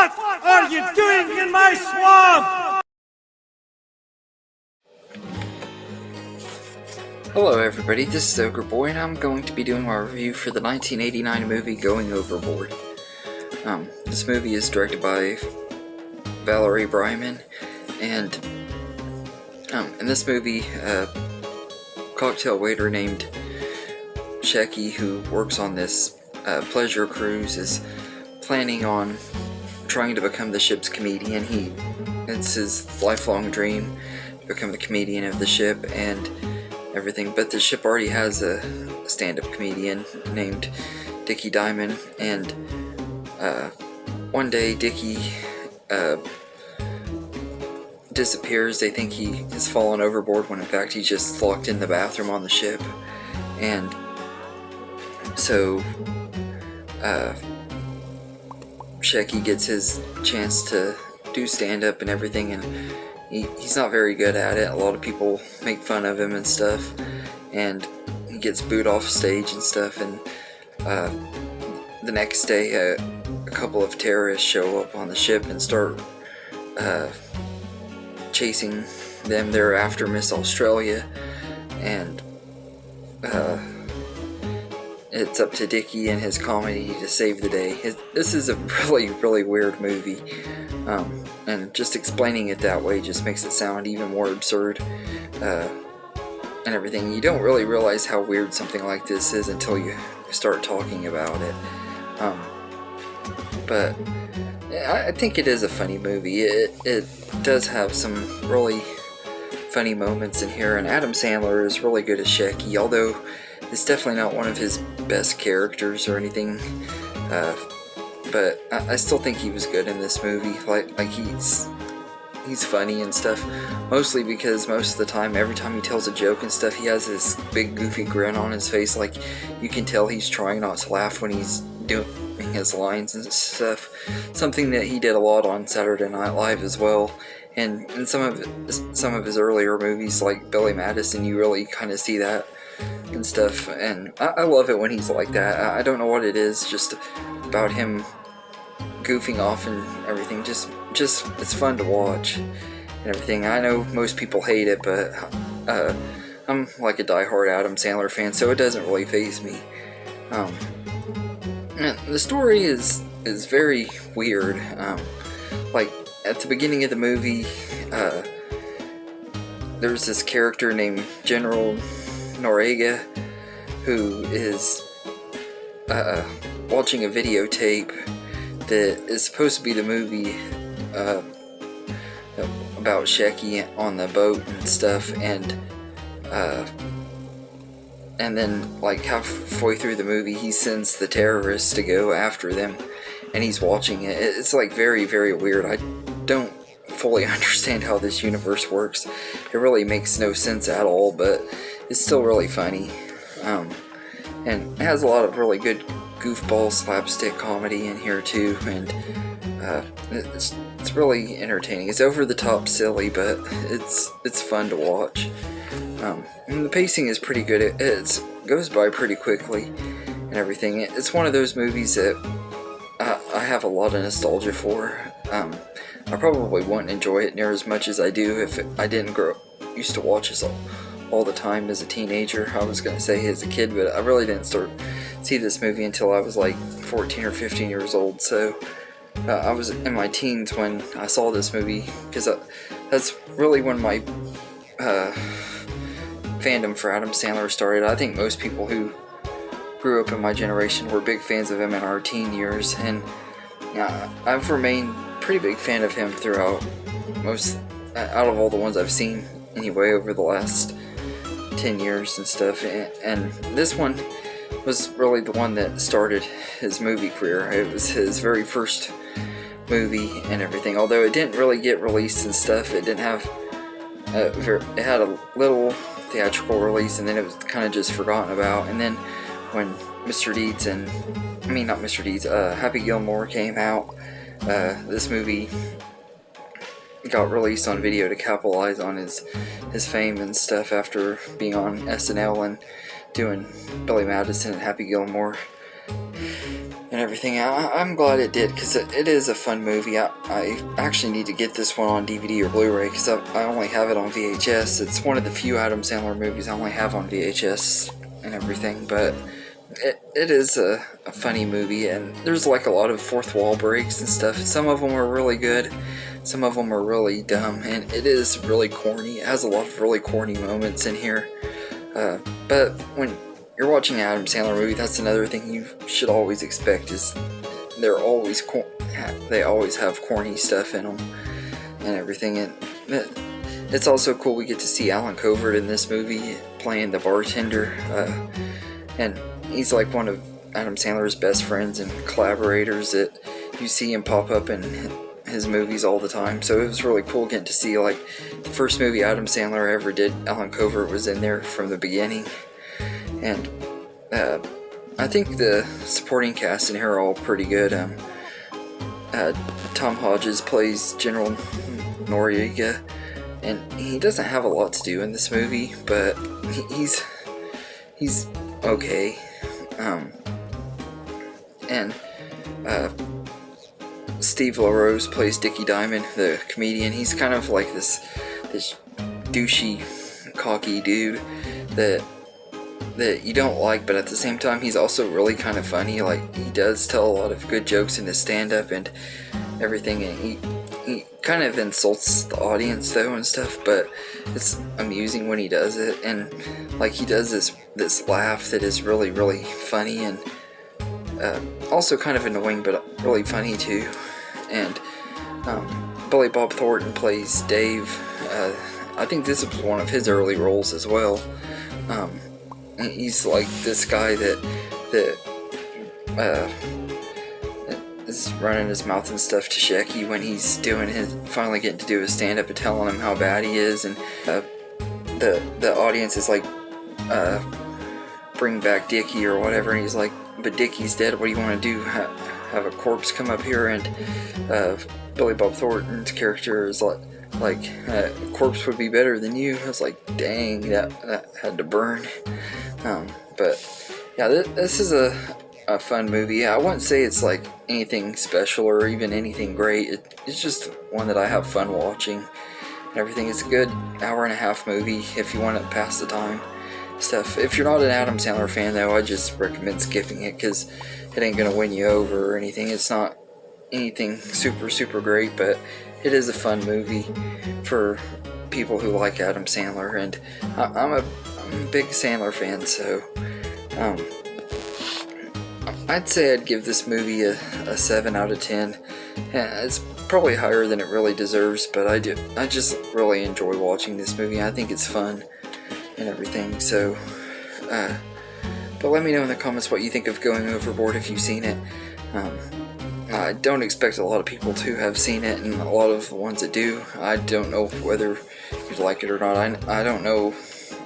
What are you doing in my swamp? Hello everybody, this is Overboard, and I'm going to be doing my review for the 1989 movie Going Overboard. This movie is directed by Valerie Bryman, and in this movie, a cocktail waiter named Shecky, who works on this pleasure cruise, is planning on trying to become the ship's comedian. It's his lifelong dream to become the comedian of the ship and everything, but the ship already has a stand-up comedian named Dickie Diamond, and one day Dickie disappears. They think he has fallen overboard when in fact he's just locked in the bathroom on the ship. And so Shecky gets his chance to do stand-up and everything, and he's not very good at it. A lot of people make fun of him and stuff, and he gets booed off stage and stuff. And the next day a couple of terrorists show up on the ship and start chasing them. They're after Miss Australia, and it's up to Dickie and his comedy to save the day. This is a really weird movie, and just explaining it that way just makes it sound even more absurd and everything. You don't really realize how weird something like this is until you start talking about it. But I think it is a funny movie. It does have some really funny moments in here, and Adam Sandler is really good as Shecky, although it's definitely not one of his best characters or anything, but I still think he was good in this movie. Like he's funny and stuff, mostly because most of the time, every time he tells a joke and stuff, he has this big goofy grin on his face. Like, you can tell he's trying not to laugh when he's doing his lines and stuff. Something that he did a lot on Saturday Night Live as well. And in some of his earlier movies, like Billy Madison, you really kind of see that and stuff, and I love it when he's like that. I don't know what it is, just about him goofing off and everything. Just it's fun to watch and everything. I know most people hate it, but I'm like a diehard Adam Sandler fan, so it doesn't really faze me. The story is very weird. Like, at the beginning of the movie, there's this character named General Noriega, who is watching a videotape that is supposed to be the movie about Shecky on the boat and stuff, and then like halfway through the movie he sends the terrorists to go after them, and he's watching it. It's like very weird. I don't fully understand how this universe works. It really makes no sense at all, but it's still really funny, and it has a lot of really good goofball slapstick comedy in here too, and it's really entertaining. It's over the top silly, but it's fun to watch, and the pacing is pretty good. It goes by pretty quickly and everything. It's one of those movies that I have a lot of nostalgia for. I probably wouldn't enjoy it near as much as I do if I didn't used to watch this all the time as a teenager. I was going to say as a kid, but I really didn't see this movie until I was like 14 or 15 years old. So I was in my teens when I saw this movie, because that's really when my fandom for Adam Sandler started. I think most people who grew up in my generation were big fans of him in our teen years, and I've remained pretty big fan of him throughout out of all the ones I've seen anyway over the last 10 years and stuff. And this one was really the one that started his movie career. It was his very first movie and everything, although it didn't really get released and stuff. It didn't have it had a little theatrical release, and then it was kind of just forgotten about. And then when Happy Gilmore came out, this movie got released on video to capitalize on his fame and stuff after being on SNL and doing Billy Madison and Happy Gilmore and everything. I'm glad it did, because it is a fun movie. I actually need to get this one on DVD or Blu-ray, because I only have it on VHS. It's one of the few Adam Sandler movies I only have on VHS and everything, but it is a funny movie, and there's like a lot of fourth wall breaks and stuff. Some of them are really good, some of them are really dumb, and it is really corny. It has a lot of really corny moments in here, but when you're watching an Adam Sandler movie, that's another thing you should always expect, is they always have corny stuff in them and everything. And it's also cool we get to see Alan Covert in this movie playing the bartender, and he's like one of Adam Sandler's best friends and collaborators that you see him pop up in his movies all the time. So it was really cool getting to see, like, the first movie Adam Sandler ever did, Alan Covert was in there from the beginning. And I think the supporting cast in here are all pretty good. Tom Hodges plays General Noriega, and he doesn't have a lot to do in this movie, but he's okay. And Steve LaRose plays Dickie Diamond, the comedian. He's kind of like this douchey, cocky dude that you don't like, but at the same time he's also really kind of funny. Like, he does tell a lot of good jokes in his stand-up and everything, and he kind of insults the audience though and stuff, but it's amusing when he does it. And like, he does this laugh that is really, really funny, and also kind of annoying, but really funny too. And Billy Bob Thornton plays Dave. I think this was one of his early roles as well. He's like this guy that is running his mouth and stuff to Shecky when he's finally getting to do his stand-up and telling him how bad he is, and the audience is like, bring back Dickie or whatever, and he's like, but Dickie's dead, what do you want to do, have a corpse come up here? And Billy Bob Thornton's character is like a corpse would be better than you. I was like, dang, that had to burn. But yeah, this is a fun movie. I wouldn't say it's like anything special or even anything great. It's just one that I have fun watching and everything. It's a good hour-and-a-half movie if you want to pass the time stuff. If you're not an Adam Sandler fan though, I just recommend skipping it, because it ain't gonna win you over or anything. It's not anything super great, but it is a fun movie for people who like Adam Sandler, and I'm a big Sandler fan, so I'd say I'd give this movie a 7 out of 10. Yeah, it's probably higher than it really deserves, but I just really enjoy watching this movie. I think it's fun and everything. So, but let me know in the comments what you think of Going Overboard if you've seen it. I don't expect a lot of people to have seen it, and a lot of the ones that do, I don't know whether you'd like it or not. I don't know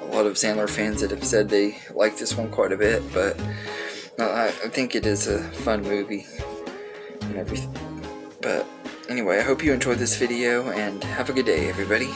a lot of Sandler fans that have said they like this one quite a bit, but I think it is a fun movie and everything. But anyway, I hope you enjoyed this video, and have a good day, everybody.